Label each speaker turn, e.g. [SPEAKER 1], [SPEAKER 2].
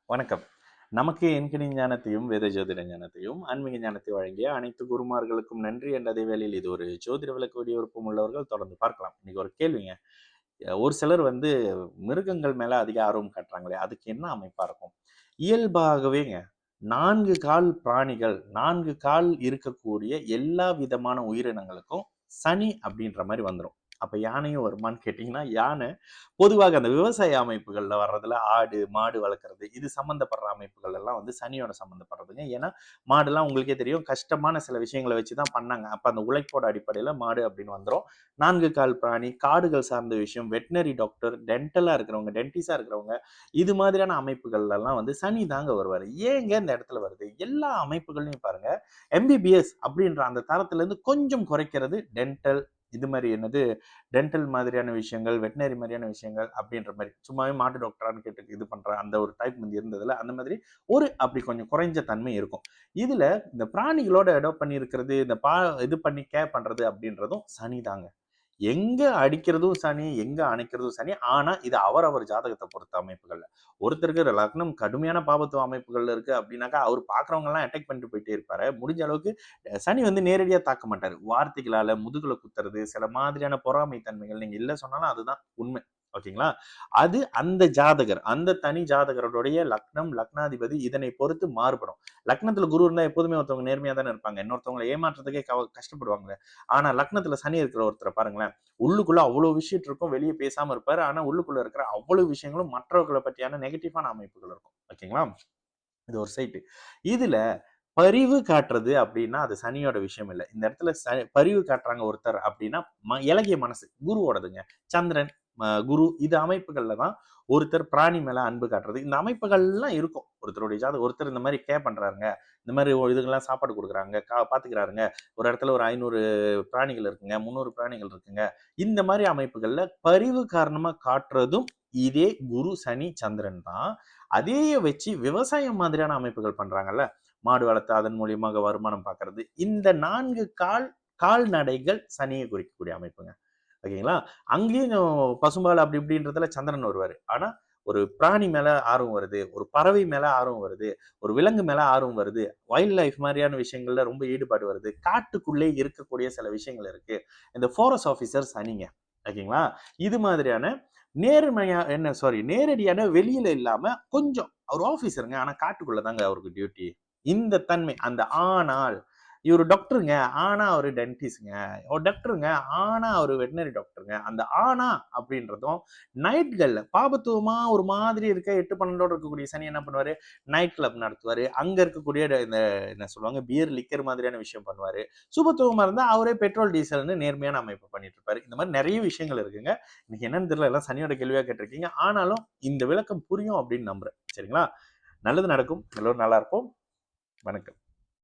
[SPEAKER 1] வணக்கம். நமக்கு எண்கணி ஞானத்தையும், வேத ஜோதிட ஞானத்தையும், ஆன்மீக ஞானத்தை வழங்கிய அனைத்து குருமார்களுக்கும் நன்றி என்ற அதே வேளையில் இது ஒரு ஜோதிட விளக்க விருப்பம் உள்ளவர்கள் தொடர்ந்து பார்க்கலாம். இன்னைக்கு ஒரு கேள்விங்க. ஒரு சிலர் மிருகங்கள் மேல அதிக ஆர்வம் காட்டுறாங்களே, அதுக்கு என்ன அமைப்பா இருக்கும்? இயல்பாகவேங்க 4 கால் பிராணிகள், 4 கால் இருக்கக்கூடிய எல்லா விதமான உயிரினங்களுக்கும் சனி அப்படின்ற மாரி வந்துரும். அப்ப யானையும் வருமான்னு கேட்டீங்கன்னா, யானை பொதுவாக அந்த விவசாய அமைப்புகள்ல வர்றதுல ஆடு, மாடு வளர்க்கறது, இது சம்மந்தப்படுற அமைப்புகள் எல்லாம் சனியோட சம்மந்தப்படுறதுங்க. ஏன்னா, மாடுலாம் உங்களுக்கே தெரியும், கஷ்டமான சில விஷயங்கள வச்சு தான் பண்ணாங்க. அப்ப அந்த உழைப்போட அடிப்படையில மாடு அப்படின்னு வந்துரும். 4 கால் பிராணி, காடுகள் சார்ந்த விஷயம், வெட்னரி டாக்டர், டென்டலா இருக்கிறவங்க, டென்டிஸ்டா இருக்கிறவங்க, இது மாதிரியான அமைப்புகள்ல எல்லாம் சனி தாங்க வருவாரு. ஏங்க இந்த இடத்துல வருது? எல்லா அமைப்புகள்லயும் பாருங்க, எம்பிபிஎஸ் அப்படின்ற அந்த தரத்துல இருந்து கொஞ்சம் குறைக்கிறது டென்டல், இது மாதிரி டென்டல் மாதிரியான விஷயங்கள், வெட்னரி மாதிரியான விஷயங்கள் அப்படின்ற மாதிரி. சும்மாவே மாட்டு டாக்டரான்னு கேட்டு இது பண்ற அந்த ஒரு டைப் இருந்ததுல, அந்த மாதிரி அப்படி கொஞ்சம் குறைஞ்ச தன்மை இருக்கும். இதுல இந்த பிராணிகளோட அடாப்ட் பண்ணி இருக்கிறது, இந்த இது பண்ணி கேர் பண்றது அப்படின்றதும் சனிதாங்க. எங்க அடிக்கிறதும் சனி, எங்க அணைக்கிறதும் சனி. ஆனா இது அவரவர் ஜாதகத்தை பொறுத்த அமைப்புகள்ல. ஒருத்தருக்கு லக்னம் கடுமையான பாபத்துவ அமைப்புகள்ல இருக்கு அப்படின்னாக்கா, அவர் பார்க்கிறவங்க எல்லாம் அட்டாக் பண்ணிட்டு போயிட்டே இருப்பாரு. முடிஞ்ச அளவுக்கு சனி நேரடியா தாக்க மாட்டாரு. வார்த்தைகளால முதுகுல குத்துறது, சில மாதிரியான பொறாமை தன்மைகள், நீங்க இல்ல சொன்னாலும் அதுதான் உண்மை. ஓகேங்களா? அது அந்த ஜாதகர், அந்த தனி ஜாதகருடைய லக்னம், லக்னாதிபதி இதனை பொறுத்து மாறுபடும். லக்னத்துல குரு இருந்தா எப்போதுமே ஒருத்தவங்க நேர்மையா தானே இருப்பாங்க. இன்னொருத்தவங்களை ஏமாற்றத்துக்கே கஷ்டப்படுவாங்க. ஆனா லக்னத்துல சனி இருக்கிற ஒருத்தரை பாருங்களேன், உள்ளுக்குள்ள அவ்வளவு விஷயம் இருக்கும், வெளியே பேசாம இருப்பாரு. ஆனா உள்ளுக்குள்ள இருக்கிற அவ்வளவு விஷயங்களும் மற்றவர்களை பற்றியான நெகட்டிவான அமைப்புகள் இருக்கும். ஓகேங்களா? இது ஒரு சைட்டு. இதுல பரிவு காட்டுறது அப்படின்னா அது சனியோட விஷயம் இல்லை. இந்த இடத்துல பரிவு காட்டுறாங்க ஒருத்தர் அப்படின்னா இளகிய மனசு குருவோடதுங்க. சந்திரன், குரு, இது அமைப்புகள்ல தான் ஒருத்தர் பிராணி மேல அன்பு காட்டுறது. இந்த அமைப்புகள்லாம் இருக்கும் ஒருத்தருடைய ஜாதகம். ஒருத்தர் இந்த மாதிரி கேர் பண்றாருங்க, இந்த மாதிரி இதுக்கெல்லாம் சாப்பாடு கொடுக்குறாங்க, பாத்துக்கிறாருங்க, ஒரு இடத்துல ஒரு 500 பிராணிகள் இருக்குங்க, 300 பிராணிகள் இருக்குங்க, இந்த மாதிரி அமைப்புகள்ல பரிவு காரணமா காட்டுறதும் இதே குரு, சனி, சந்திரன் தான். அதையே வச்சு விவசாயம் மாதிரியான அமைப்புகள் பண்றாங்கல்ல, மாடு வளர்த்து அதன் மூலியமாக வருமானம் பார்க்கறது, இந்த 4 கால்நடைகள் சனியை குறிக்கக்கூடிய அமைப்புங்க. ஓகேங்களா? அங்கேயும் பசும்பால் அப்படி இப்படின்றதுல சந்திரன் வருவாரு. ஆனா ஒரு பிராணி மேல ஆர்வம் வருது, ஒரு பறவை மேல ஆர்வம் வருது, ஒரு விலங்கு மேல ஆர்வம் வருது, வைல்ட் லைஃப் மாதிரியான விஷயங்கள்ல ரொம்ப ஈடுபாடு வருது, காட்டுக்குள்ளே இருக்கக்கூடிய சில விஷயங்கள் இருக்கு. இந்த ஃபாரஸ்ட் ஆஃபீஸர் சனிங்க. ஓகேங்களா? இது மாதிரியான நேரடியான வெளியில இல்லாம கொஞ்சம் அவர் ஆபீசருங்க. ஆனா காட்டுக்குள்ள தாங்க அவருக்கு டியூட்டி. இந்த தன்மை அந்த ஆனால் இவரு டாக்டருங்க, ஆனா அவரு டென்டிஸ்ட்ங்க. ஒரு டாக்டருங்க, ஆனா அவரு வெட்டனரி டாக்டருங்க. அந்த ஆனா அப்படின்றதும் நைட்கள்ல பாபத்துவமா ஒரு மாதிரி இருக்க 8, 12 இருக்கக்கூடிய சனி என்ன பண்ணுவாரு, நைட் கிளப் நடத்துவாரு. அங்க இருக்கக்கூடிய இந்த என்ன சொல்லுவாங்க, பியர், லிக்கர் மாதிரியான விஷயம் பண்ணுவாரு. சுபத்துவமா இருந்தா அவரே பெட்ரோல், டீசல்னு நேர்மையான அமைப்பு பண்ணிட்டு இருப்பாரு. இந்த மாதிரி நிறைய விஷயங்கள் இருக்குங்க. இன்னைக்கு என்னன்னு தெரியல, எல்லாம் சனியோட கேள்வியா கேட்டிருக்கீங்க. ஆனாலும் இந்த விளக்கம் புரியும் அப்படின்னு நம்புறேன். சரிங்களா? நல்லது நடக்கும். எல்லோரும் நல்லா இருப்போம். வணக்கம்.